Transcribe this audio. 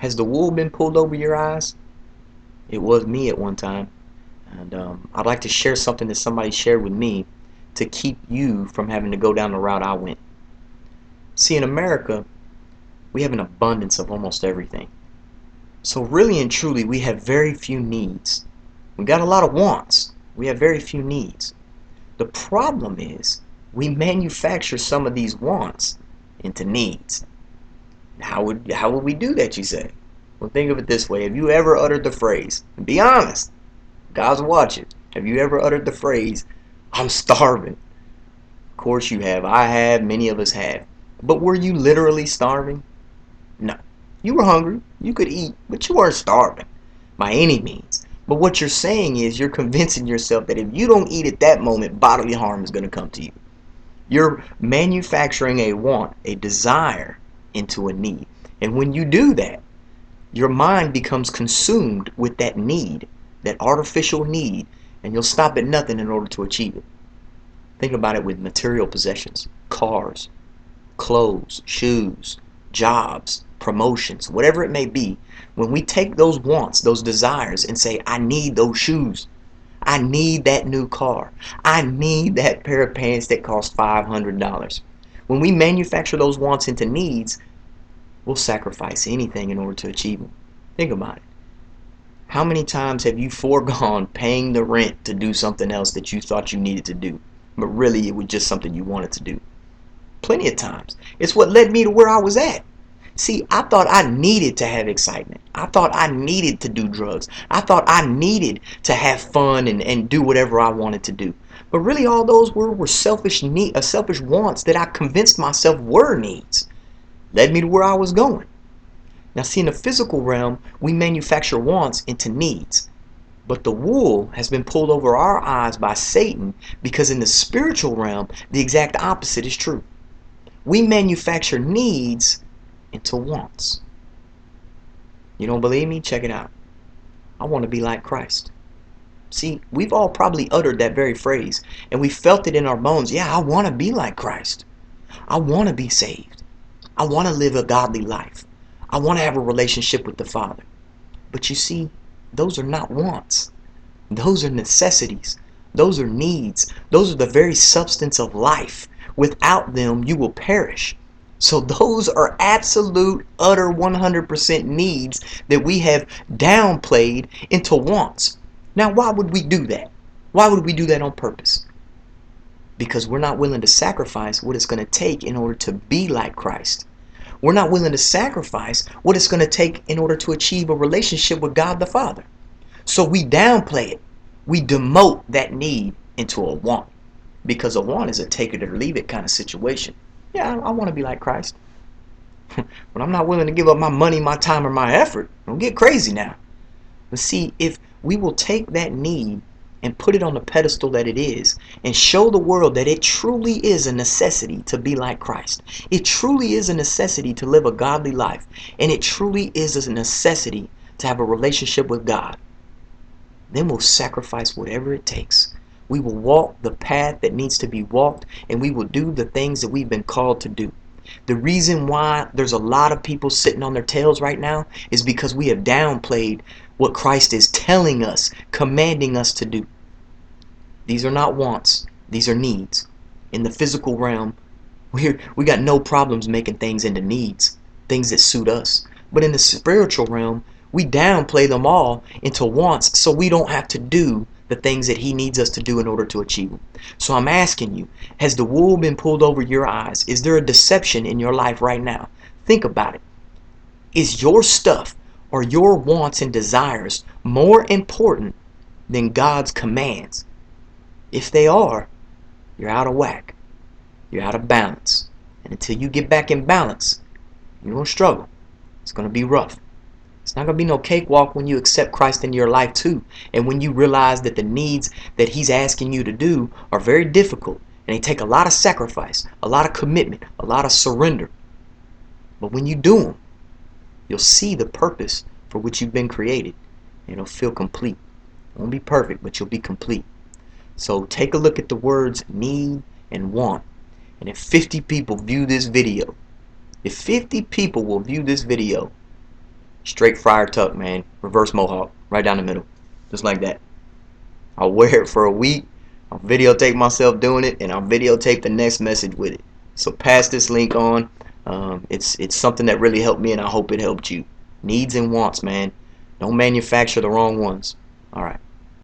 Has the wool been pulled over your eyes? It was me at one time. And I'd like to share something that somebody shared with me to keep you from having to go down the route I went. See, in America, we have an abundance of almost everything. So really and truly, we have very few needs. We got a lot of wants. We have very few needs. The problem is we manufacture some of these wants into needs. How would we do that, you say? Well, think of it this way. Have you ever uttered the phrase, be honest, God's watching, have you ever uttered the phrase, I'm starving? Of course you have. I have. Many of us have. But were you literally starving? No. You were hungry. You could eat, but you weren't starving by any means. But what you're saying is you're convincing yourself that if you don't eat at that moment, bodily harm is going to come to you. You're manufacturing a want, a desire into a need. And when you do that, your mind becomes consumed with that need, that artificial need, and you'll stop at nothing in order to achieve it. Think about it with material possessions, cars, clothes, shoes, jobs, promotions, whatever it may be. When we take those wants, those desires, and say, I need those shoes, I need that new car, I need that pair of pants that cost $500. When we manufacture those wants into needs, we'll sacrifice anything in order to achieve them. Think about it. How many times have you foregone paying the rent to do something else that you thought you needed to do, but really it was just something you wanted to do? Plenty of times. It's what led me to where I was at. See, I thought I needed to have excitement. I thought I needed to do drugs. I thought I needed to have fun and do whatever I wanted to do. But really all those were selfish wants that I convinced myself were needs. Led me to where I was going. Now see, in the physical realm, we manufacture wants into needs. But the wool has been pulled over our eyes by Satan, because in the spiritual realm, the exact opposite is true. We manufacture needs into wants. You don't believe me? Check it out. I want to be like Christ. See, we've all probably uttered that very phrase, and we felt it in our bones. Yeah, I want to be like Christ. I want to be saved. I want to live a godly life. I want to have a relationship with the Father. But you see, those are not wants. Those are necessities. Those are needs. Those are the very substance of life. Without them, you will perish. So those are absolute, utter 100% needs that we have downplayed into wants. Now, why would we do that? Why would we do that on purpose? Because we're not willing to sacrifice what it's going to take in order to be like Christ. We're not willing to sacrifice what it's going to take in order to achieve a relationship with God the Father. So we downplay it. We demote that need into a want. Because a want is a take it or leave it kind of situation. Yeah, I want to be like Christ. But I'm not willing to give up my money, my time, or my effort. Don't get crazy now. But see, if we will take that need and put it on the pedestal that it is, and show the world that it truly is a necessity to be like Christ. It truly is a necessity to live a godly life. And it truly is a necessity to have a relationship with God. Then we'll sacrifice whatever it takes. We will walk the path that needs to be walked, and we will do the things that we've been called to do. The reason why there's a lot of people sitting on their tails right now is because we have downplayed what Christ is telling us, commanding us to do. These are not wants. These are needs. In the physical realm, we got no problems making things into needs, things that suit us. But in the spiritual realm, we downplay them all into wants so we don't have to do the things that he needs us to do in order to achieve them. So I'm asking you, has the wool been pulled over your eyes? Is there a deception in your life right now? Think about it. Is your stuff or your wants and desires more important than God's commands? If they are, you're out of whack. You're out of balance. And until you get back in balance, you're going to struggle. It's going to be rough. It's not going to be no cakewalk when you accept Christ into your life too. And when you realize that the needs that he's asking you to do are very difficult. And they take a lot of sacrifice, a lot of commitment, a lot of surrender. But when you do them, you'll see the purpose for which you've been created. And it'll feel complete. It won't be perfect, but you'll be complete. So take a look at the words need and want. And if 50 people view this video, if 50 people will view this video, Straight friar tuck, man. Reverse Mohawk. Right down the middle. Just like that. I'll wear it for a week. I'll videotape myself doing it, and I'll videotape the next message with it. So pass this link on. It's something that really helped me, and I hope it helped you. Needs and wants, man. Don't manufacture the wrong ones. All right.